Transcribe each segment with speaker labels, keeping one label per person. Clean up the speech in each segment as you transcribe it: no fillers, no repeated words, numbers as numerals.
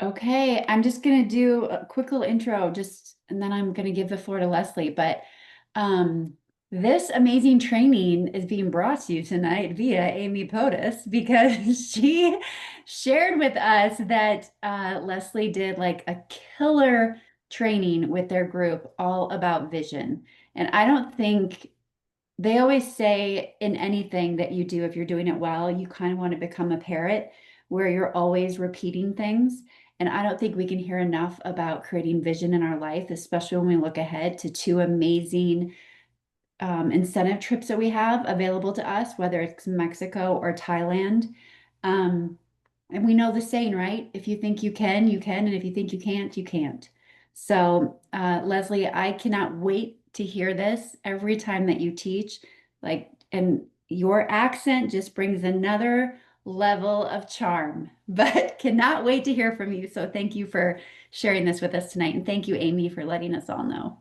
Speaker 1: Okay, I'm just going to do a quick little intro, and then I'm going to give the floor to Leslie. But um, this amazing training is being brought to you tonight via Amy POTUS because she shared with us that Leslie did like a killer training with their group all about vision. And I don't think they always say in anything that you do, if you're doing it well, you kind of want to become a parrot where you're always repeating things. And I don't think we can hear enough about creating vision in our life, especially when we look ahead to two amazing incentive trips that we have available to us, whether it's Mexico or Thailand. Um, and we know the saying, right? If you think you can, you can. And if you think you can't, you can't. So, Leslie, I cannot wait to hear this every time that you teach. And your accent just brings another level of charm, but cannot wait to hear from you. So, thank you for sharing this with us tonight. And thank you, Amy, for letting us all know.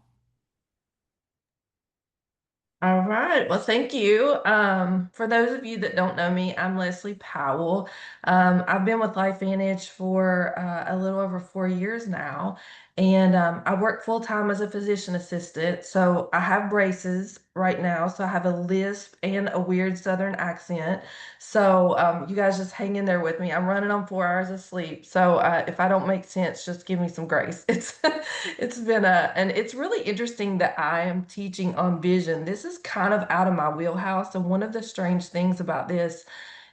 Speaker 2: All right. Well, thank you. For those of you that don't know me, I'm Leslie Powell. I've been with LifeVantage for a little over 4 years now, and I work full time as a physician assistant. So I have braces right now. So I have a lisp and a weird Southern accent. So you guys just hang in there with me. I'm running on 4 hours of sleep. So if I don't make sense, just give me some grace. It's been and it's really interesting that I am teaching on vision. This is kind of out of my wheelhouse. And one of the strange things about this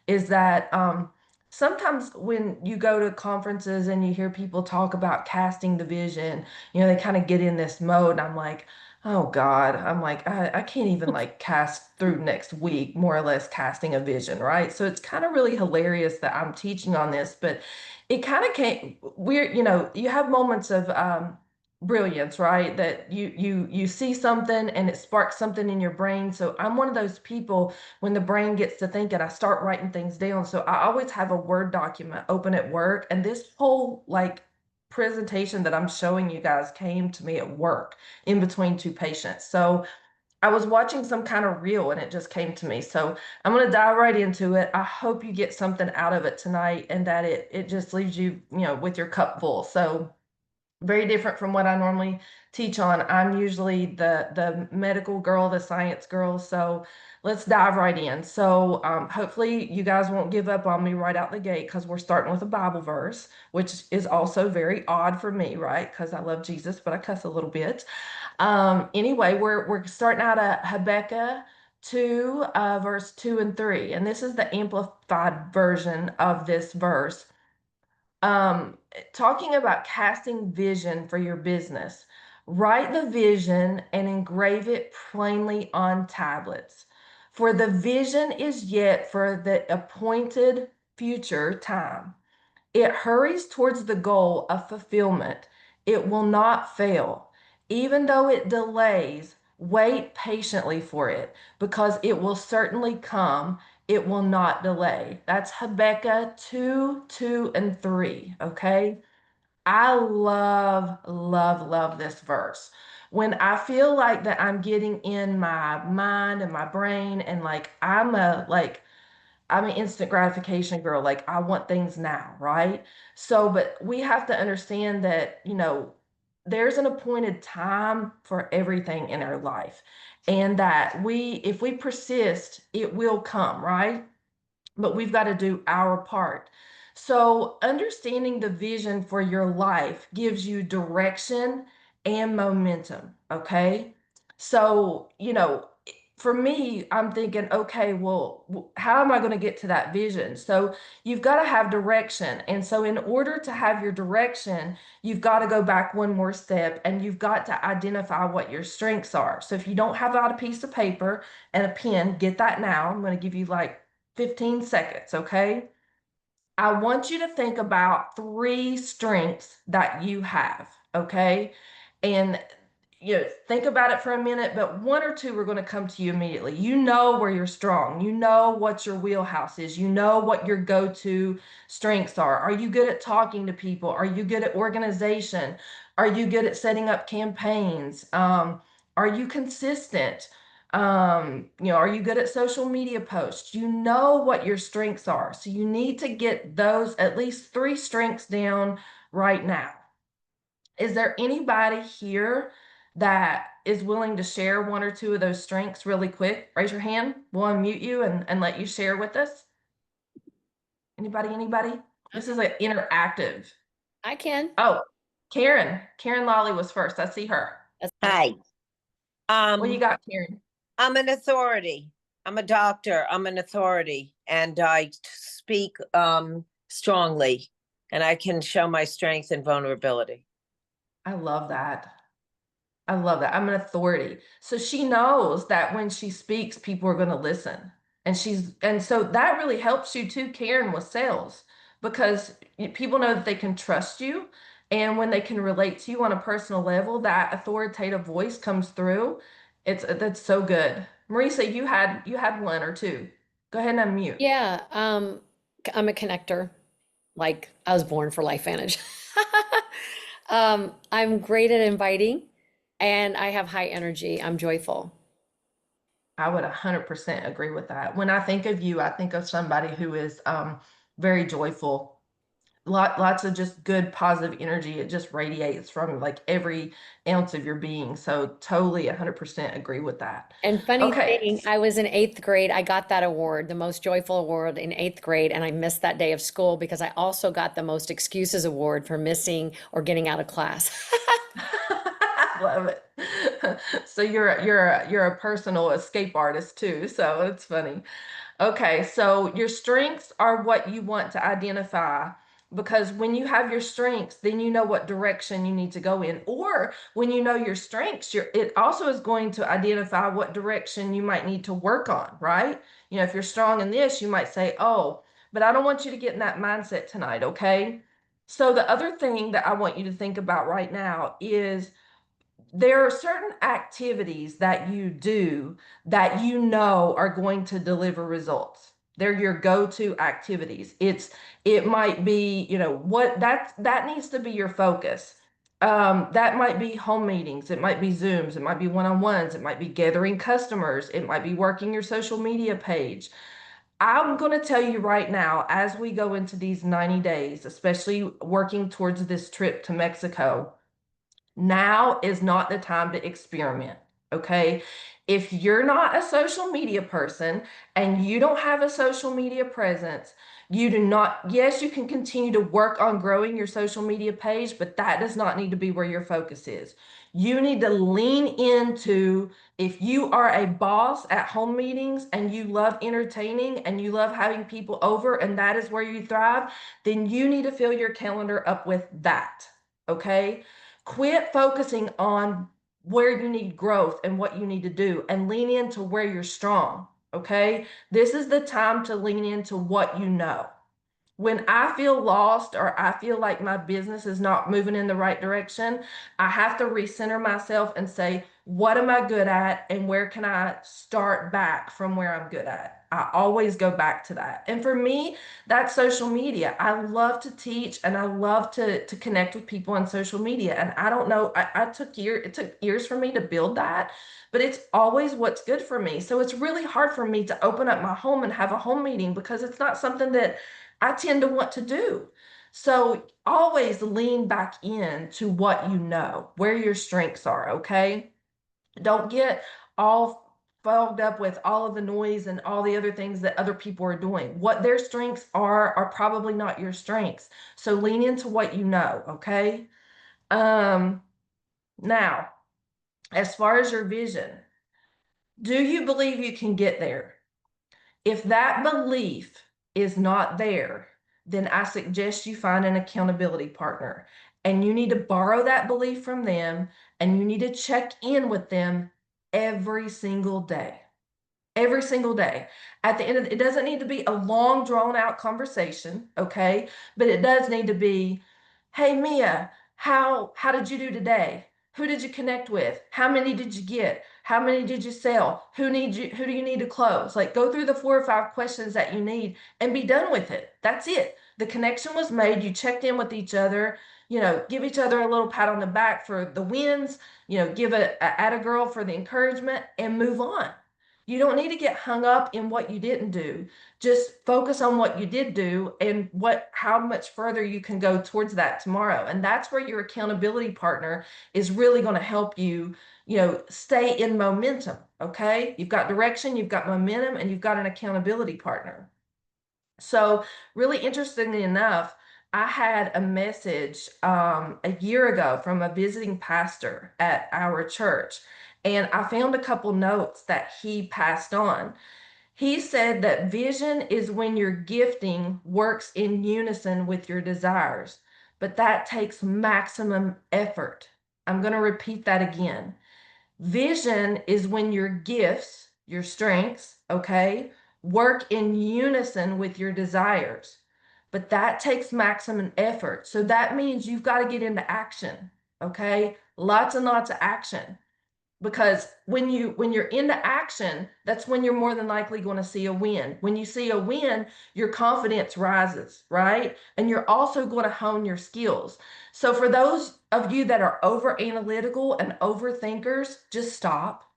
Speaker 2: is that sometimes when you go to conferences and you hear people talk about casting the vision, they kind of get in this mode. And I'm like, oh God, I'm like, I can't even like cast through next week, more or less casting a vision, right? So it's kind of really hilarious that I'm teaching on this, but it kind of came weird, you have moments of brilliance, right? That you see something and it sparks something in your brain. So I'm one of those people when the brain gets to thinking, I start writing things down. So I always have a Word document open at work. And this whole like presentation that I'm showing you guys came to me at work in between two patients. So I was watching some kind of reel and it just came to me. So I'm going to dive right into it. I hope you get something out of it tonight and that it just leaves you, with your cup full. So very different from what I normally teach on. I'm usually the medical girl, the science girl. So let's dive right in. So hopefully you guys won't give up on me right out the gate because we're starting with a Bible verse, which is also very odd for me, right? Because I love Jesus, but I cuss a little bit. Anyway, we're starting out at Habakkuk 2, verse 2 and 3, and this is the amplified version of this verse um, talking about casting vision for your business. Write the vision and engrave it plainly on tablets. For the vision is yet for the appointed future time. It hurries towards the goal of fulfillment. It will not fail. Even though it delays, wait patiently for it because it will certainly come. It will not delay. That's Habakkuk 2, 2, and 3. Okay. I love, love, love this verse. When I feel like that I'm getting in my mind and my brain and like I'm an instant gratification girl. Like I want things now, right? So, but we have to understand that, there's an appointed time for everything in our life. And that if we persist, it will come, right? But we've got to do our part. So, understanding the vision for your life gives you direction and momentum. Okay. So, for me, I'm thinking, okay, well, how am I going to get to that vision? So, you've got to have direction. And so, in order to have your direction, you've got to go back one more step and you've got to identify what your strengths are. So, if you don't have out a piece of paper and a pen, get that now. I'm going to give you like 15 seconds, okay? I want you to think about three strengths that you have, okay? And think about it for a minute, but one or two are going to come to you immediately. You know where you're strong. You know what your wheelhouse is. You know what your go-to strengths are. Are you good at talking to people? Are you good at organization? Are you good at setting up campaigns? Are you consistent? Are you good at social media posts? You know what your strengths are. So you need to get those at least three strengths down right now. Is there anybody here that is willing to share one or two of those strengths really quick? Raise your hand. We'll unmute you and let you share with us. Anybody, anybody? This is an interactive.
Speaker 3: I can.
Speaker 2: Oh, Karen. Karen Lawley was first. I see her.
Speaker 4: Hi.
Speaker 2: What do you got, Karen?
Speaker 4: I'm an authority. I'm a doctor. I'm an authority, and I speak strongly, and I can show my strength and vulnerability.
Speaker 2: I love that. I love that. I'm an authority. So she knows that when she speaks, people are going to listen. And so that really helps you too, Karen, with sales, because people know that they can trust you. And when they can relate to you on a personal level, that authoritative voice comes through. That's so good. Marisa, you had one or two. Go ahead and unmute.
Speaker 3: Yeah, I'm a connector. Like I was born for LifeVantage. I'm great at inviting and I have high energy. I'm joyful.
Speaker 2: I would 100% agree with that. When I think of you, I think of somebody who is very joyful. Lots of just good positive energy. It just radiates from like every ounce of your being. So totally 100% agree with that.
Speaker 3: And funny
Speaker 2: Okay.
Speaker 3: thing, I was in eighth grade. I got that award, the most joyful award in eighth grade, and I missed that day of school because I also got the most excuses award for missing or getting out of class.
Speaker 2: Love it. So you're a personal escape artist too. So it's funny. Okay, so your strengths are what you want to identify, because when you have your strengths, then you know what direction you need to go in. Or when you know your strengths, it also is going to identify what direction you might need to work on, right? If you're strong in this, you might say, "Oh, but I don't want you to get in that mindset tonight," okay? So the other thing that I want you to think about right now is there are certain activities that you do that you know are going to deliver results. They're your go-to activities. It might be, what that needs to be your focus. That might be home meetings, it might be Zooms, it might be one-on-ones, it might be gathering customers, it might be working your social media page. I'm going to tell you right now, as we go into these 90 days, especially working towards this trip to Mexico, now is not the time to experiment, okay? If you're not a social media person and you don't have a social media presence, you do not, yes, you can continue to work on growing your social media page, but that does not need to be where your focus is. You need to lean into, if you are a boss at home meetings and you love entertaining and you love having people over and that is where you thrive, then you need to fill your calendar up with that, okay? Quit focusing on where you need growth and what you need to do and lean into where you're strong. Okay. This is the time to lean into what you know. When I feel lost or I feel like my business is not moving in the right direction, I have to recenter myself and say, what am I good at and where can I start back from where I'm good at? I always go back to that. And for me, that's social media. I love to teach and I love to connect with people on social media. And I don't know, it took years for me to build that, but it's always what's good for me. So it's really hard for me to open up my home and have a home meeting because it's not something that I tend to want to do. So always lean back in to what you know, where your strengths are, okay? Don't get all fogged up with all of the noise and all the other things that other people are doing. What their strengths are probably not your strengths. So lean into what you know, okay? Now, as far as your vision, do you believe you can get there? If that belief is not there, then I suggest you find an accountability partner. And you need to borrow that belief from them and you need to check in with them every single day. Every single day. At the end of it doesn't need to be a long, drawn out conversation, okay? But it does need to be, hey Mia, how did you do today? Who did you connect with? How many did you get? How many did you sell? Who do you need to close? Like go through the 4 or 5 questions that you need and be done with it. That's it. The connection was made. You checked in with each other, give each other a little pat on the back for the wins, give a at a girl for the encouragement and move on. You don't need to get hung up in what you didn't do. Just focus on what you did do and how much further you can go towards that tomorrow. And that's where your accountability partner is really going to help you, stay in momentum. Okay. You've got direction, you've got momentum, and you've got an accountability partner. So really interestingly enough, I had a message a year ago from a visiting pastor at our church, and I found a couple notes that he passed on. He said that vision is when your gifting works in unison with your desires, but that takes maximum effort. I'm going to repeat that again. Vision is when your gifts, your strengths, okay, work in unison with your desires. But that takes maximum effort. So that means you've got to get into action, okay? Lots and lots of action, because when you're into action, that's when you're more than likely going to see a win. When you see a win, your confidence rises, right? And you're also going to hone your skills. So for those of you that are over analytical and overthinkers, just stop.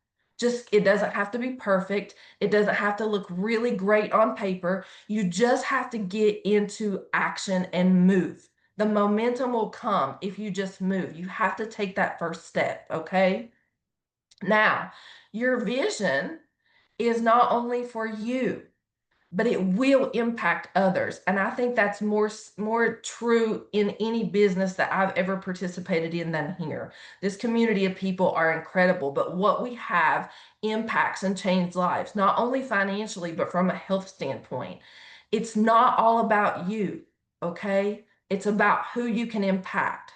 Speaker 2: It doesn't have to be perfect. It doesn't have to look really great on paper. You just have to get into action and move. The momentum will come if you just move. You have to take that first step, okay? Now, your vision is not only for you, but it will impact others. And I think that's more true in any business that I've ever participated in than here. This community of people are incredible, but what we have impacts and changes lives, not only financially, but from a health standpoint. It's not all about you, okay? It's about who you can impact.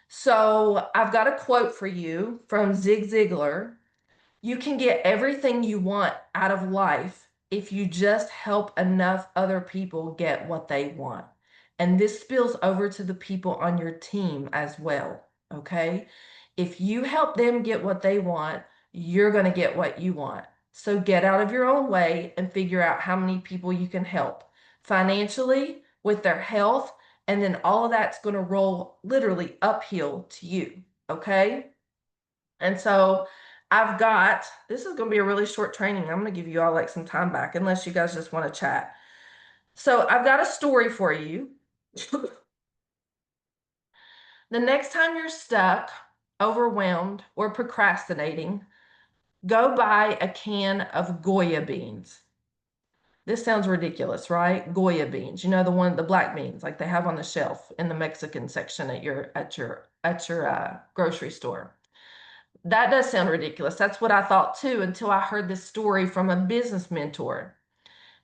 Speaker 2: So I've got a quote for you from Zig Ziglar. You can get everything you want out of life if you just help enough other people get what they want. And this spills over to the people on your team as well, okay? If you help them get what they want, you're going to get what you want. So get out of your own way and figure out how many people you can help financially, with their health, and then all of that's going to roll literally uphill to you, okay? And so this is going to be a really short training. I'm going to give you all like some time back, unless you guys just want to chat. So I've got a story for you. The next time you're stuck, overwhelmed, or procrastinating, go buy a can of Goya beans. This sounds ridiculous, right? Goya beans, the black beans like they have on the shelf in the Mexican section at your grocery store. That does sound ridiculous. That's what I thought too, until I heard this story from a business mentor.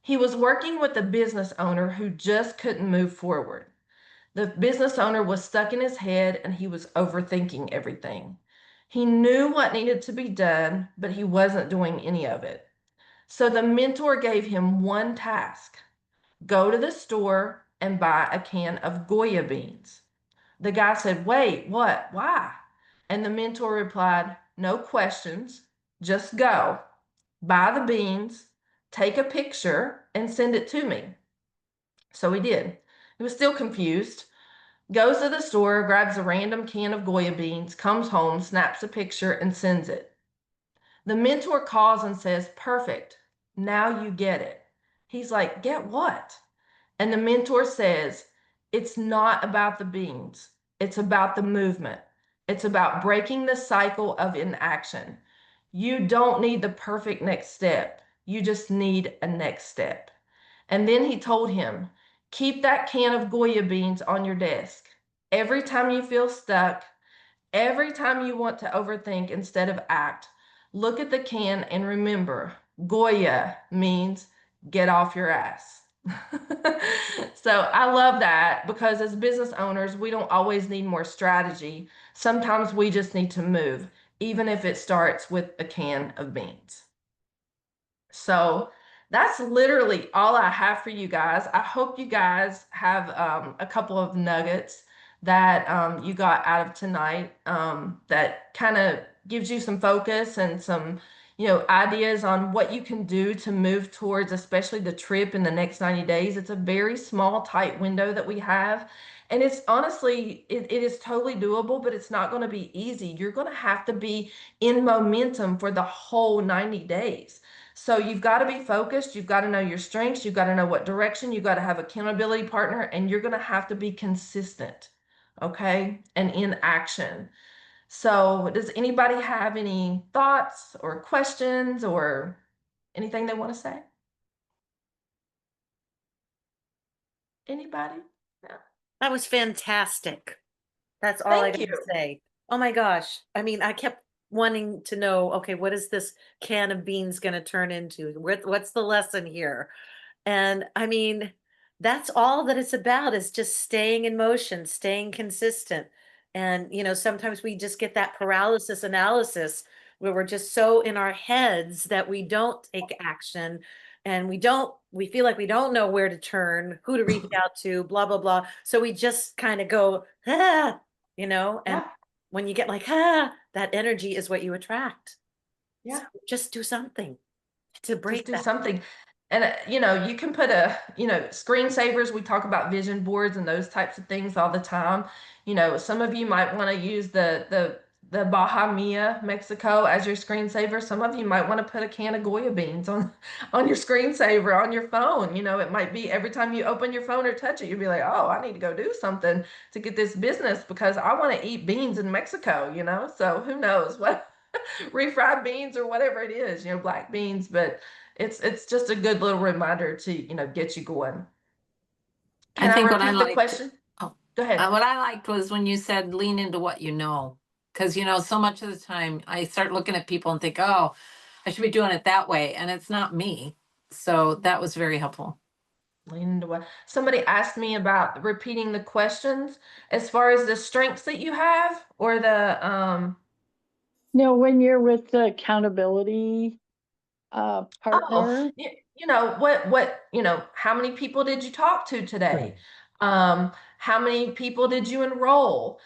Speaker 2: He was working with a business owner who just couldn't move forward. The business owner was stuck in his head and he was overthinking everything. He knew what needed to be done, but he wasn't doing any of it. So the mentor gave him one task: go to the store and buy a can of Goya beans. The guy said, "Wait, what? Why?" And the mentor replied, "No questions, just go, buy the beans, take a picture, and send it to me." So he did. He was still confused, goes to the store, grabs a random can of Goya beans, comes home, snaps a picture, and sends it. The mentor calls and says, "Perfect, now you get it." He's like, "Get what?" And the mentor says, "It's not about the beans. It's about the movement. It's about breaking the cycle of inaction. You don't need the perfect next step. You just need a next step." And then he told him, "Keep that can of Goya beans on your desk. Every time you feel stuck, every time you want to overthink instead of act, look at the can and remember, Goya means get off your ass." So I love that, because as business owners, we don't always need more strategy. Sometimes we just need to move, even if it starts with a can of beans. So that's literally all I have for you guys. I hope you guys have a couple of nuggets that you got out of tonight, that kind of gives you some focus and some, ideas on what you can do to move towards, especially the trip in the next 90 days. It's a very small, tight window that we have. And it's honestly, it is totally doable, but it's not going to be easy. You're going to have to be in momentum for the whole 90 days. So you've got to be focused. You've got to know your strengths. You've got to know what direction. You've got to have accountability partner, and you're going to have to be consistent, okay, and in action. So does anybody have any thoughts or questions or anything they want to say? Anybody? No.
Speaker 5: That was fantastic. That's all I
Speaker 2: Thank
Speaker 5: got to
Speaker 2: you.
Speaker 5: say. Oh my gosh. I mean, I kept wanting to know, okay, what is this can of beans going to turn into? What's the lesson here? And I mean, that's all that it's about is just staying in motion, staying consistent. And, sometimes we just get that paralysis analysis where we're just so in our heads that we don't take action and we feel like we don't know where to turn, who to reach out to, blah, blah, blah. So we just kind of go, and
Speaker 2: Yeah.
Speaker 5: when you get like, that energy is what you attract.
Speaker 2: Yeah.
Speaker 5: So just do something to
Speaker 2: Just
Speaker 5: break
Speaker 2: do
Speaker 5: that.
Speaker 2: something. And you can put screensavers. We talk about vision boards and those types of things all the time. Some of you might want to use the Baja Mia Mexico as your screensaver. Some of you might want to put a can of Goya beans on your screensaver on your phone. It might be every time you open your phone or touch it, you'll be like, oh, I need to go do something to get this business because I want to eat beans in Mexico. So who knows what refried beans or whatever it is, black beans, but it's just a good little reminder to, get you going.
Speaker 6: I
Speaker 2: Can I
Speaker 6: think what I
Speaker 2: repeat the
Speaker 6: liked,
Speaker 2: question?
Speaker 6: oh,
Speaker 2: Go ahead.
Speaker 6: what I liked was when you said lean into what you know. Because, so much of the time I start looking at people and think, oh, I should be doing it that way. And it's not me. So that was very helpful.
Speaker 2: Lean into what somebody asked me about repeating the questions as far as the strengths that you have or the
Speaker 7: No, when you're with the accountability
Speaker 2: oh,
Speaker 7: partner,
Speaker 2: how many people did you talk to today? How many people did you enroll?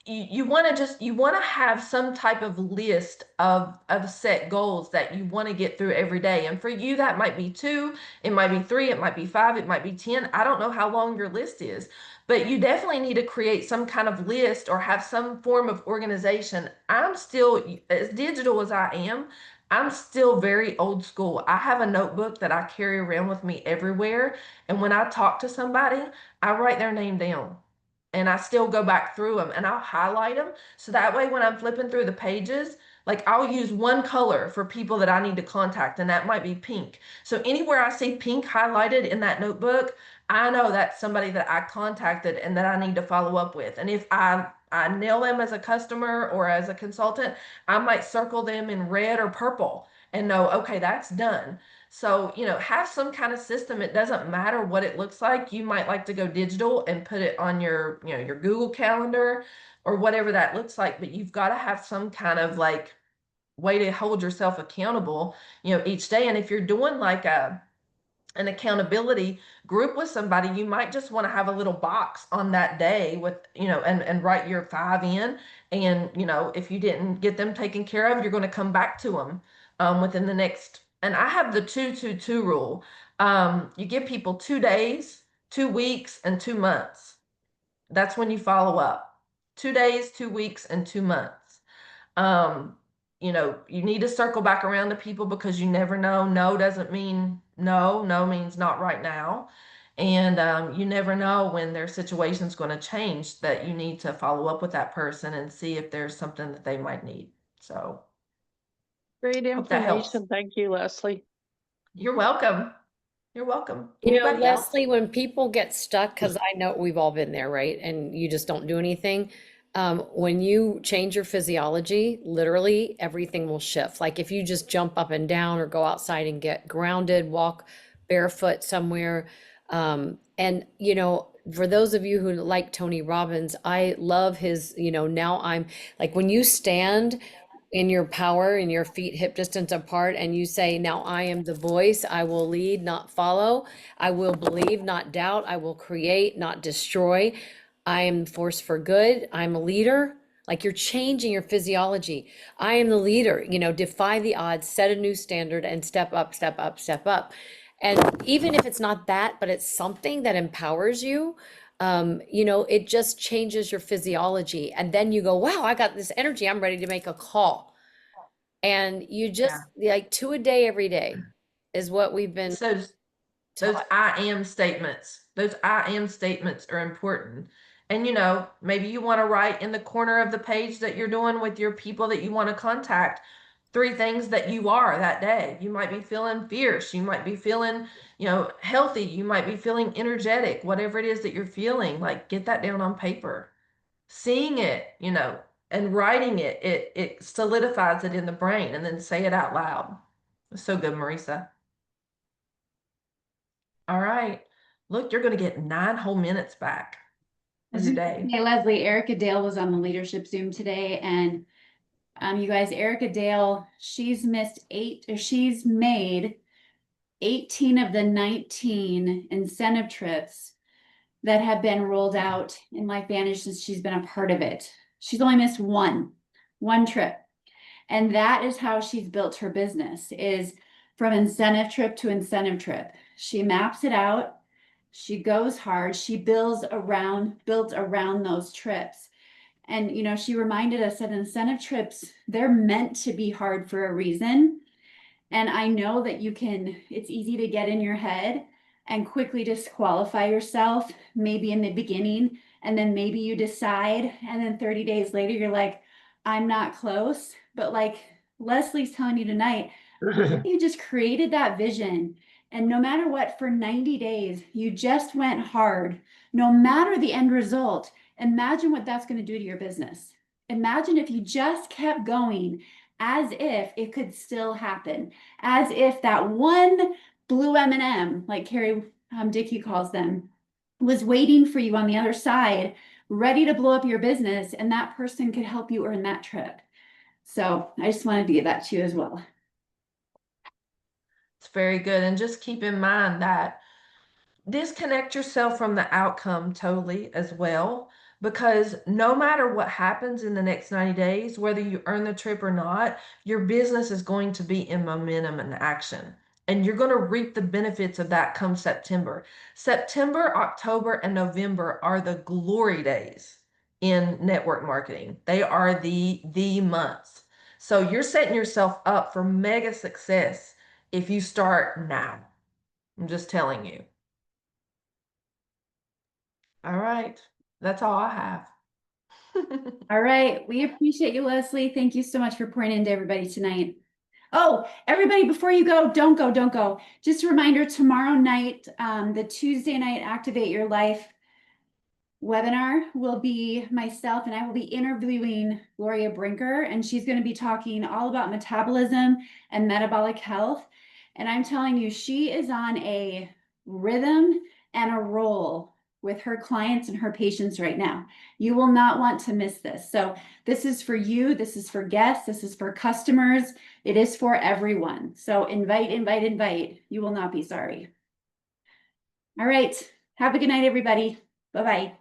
Speaker 2: You want to have some type of list of set goals that you want to get through every day. And for you, that might be 2, it might be 3, it might be 5, it might be 10. I don't know how long your list is, but you definitely need to create some kind of list or have some form of organization. I'm still as digital as I am. I'm still very old school. I have a notebook that I carry around with me everywhere. And when I talk to somebody, I write their name down and I still go back through them and I'll highlight them. So that way, when I'm flipping through the pages, like I'll use one color for people that I need to contact, and that might be pink. So anywhere I see pink highlighted in that notebook, I know that's somebody that I contacted and that I need to follow up with. And if I nail them as a customer or as a consultant, I might circle them in red or purple and know, okay, that's done. So, have some kind of system. It doesn't matter what it looks like. You might like to go digital and put it on your Google Calendar or whatever that looks like, but you've got to have some kind of like way to hold yourself accountable, each day. And if you're doing like an accountability group with somebody, you might just want to have a little box on that day with, and write your 5 in. And, if you didn't get them taken care of, you're going to come back to them within the next. And I have the 2-2-2 rule. You give people 2 days, 2 weeks, and 2 months. That's when you follow up. 2 days, 2 weeks, and 2 months. You need to circle back around to people because you never know. No doesn't mean no. No means not right now. And you never know when their situation's going to change that you need to follow up with that person and see if there's something that they might need. So
Speaker 7: great
Speaker 2: hope that helps.
Speaker 7: information. Thank you, Leslie.
Speaker 2: You're welcome. You're welcome.
Speaker 3: You know,
Speaker 2: Anybody else?
Speaker 3: Leslie, when people get stuck, because I know we've all been there, right? And you just don't do anything. When you change your physiology, literally everything will shift. Like if you just jump up and down or go outside and get grounded, walk barefoot somewhere. And for those of you who like Tony Robbins, I love his, now I'm like when you stand in your power and your feet hip distance apart and you say, now I am the voice, I will lead, not follow. I will believe, not doubt. I will create, not destroy. I am the force for good. I'm a leader. Like you're changing your physiology. I am the leader, defy the odds, set a new standard and step up, step up, step up. And even if it's not that, but it's something that empowers you, it just changes your physiology. And then you go, wow, I got this energy. I'm ready to make a call. And you just like 2 a day every day is what we've been
Speaker 2: It's those
Speaker 3: taught.
Speaker 2: I am statements. Those I am statements are important. And maybe you want to write in the corner of the page that you're doing with your people that you want to contact 3 things that you are that day. You might be feeling fierce, you might be feeling, healthy, you might be feeling energetic, whatever it is that you're feeling, like get that down on paper. Seeing it, and writing it, it solidifies it in the brain, and then say it out loud. It's so good, Marisa. All right. Look, you're going to get 9 whole minutes back of your day.
Speaker 1: Hey, Leslie, Erica Dale was on the leadership Zoom today, and you guys, Erica Dale, she's made 18 of the 19 incentive trips that have been rolled out in LifeVantage since she's been a part of it. She's only missed one trip. And that is how she's built her business, is from incentive trip to incentive trip. She maps it out. She goes hard. She builds around those trips. And she reminded us that incentive trips, they're meant to be hard for a reason. And I know that it's easy to get in your head and quickly disqualify yourself, maybe in the beginning, and then maybe you decide, and then 30 days later, you're like, I'm not close. But like Leslie's telling you tonight, you just created that vision. And no matter what, for 90 days, you just went hard. No matter the end result, imagine what that's going to do to your business. Imagine if you just kept going as if it could still happen, as if that one blue M&M, like Carrie Dickey calls them, was waiting for you on the other side, ready to blow up your business, and that person could help you earn that trip. So I just wanted to give that to you as well.
Speaker 2: It's very good. And just keep in mind that disconnect yourself from the outcome totally as well, because no matter what happens in the next 90 days, whether you earn the trip or not, your business is going to be in momentum and action. And you're going to reap the benefits of that come September. September, October, and November are the glory days in network marketing. They are the months. So you're setting yourself up for mega success if you start now. I'm just telling you. All right. That's all I have.
Speaker 1: All right. We appreciate you, Leslie. Thank you so much for pouring into everybody tonight. Oh, everybody, before you go, don't go. Just a reminder, tomorrow night, the Tuesday night Activate Your Life webinar will be myself, and I will be interviewing Gloria Brinker, and she's going to be talking all about metabolism and metabolic health. And I'm telling you, she is on a rhythm and a roll with her clients and her patients right now. You will not want to miss this. So this is for you. This is for guests. This is for customers. It is for everyone. So invite. You will not be sorry. All right. Have a good night, everybody. Bye-bye.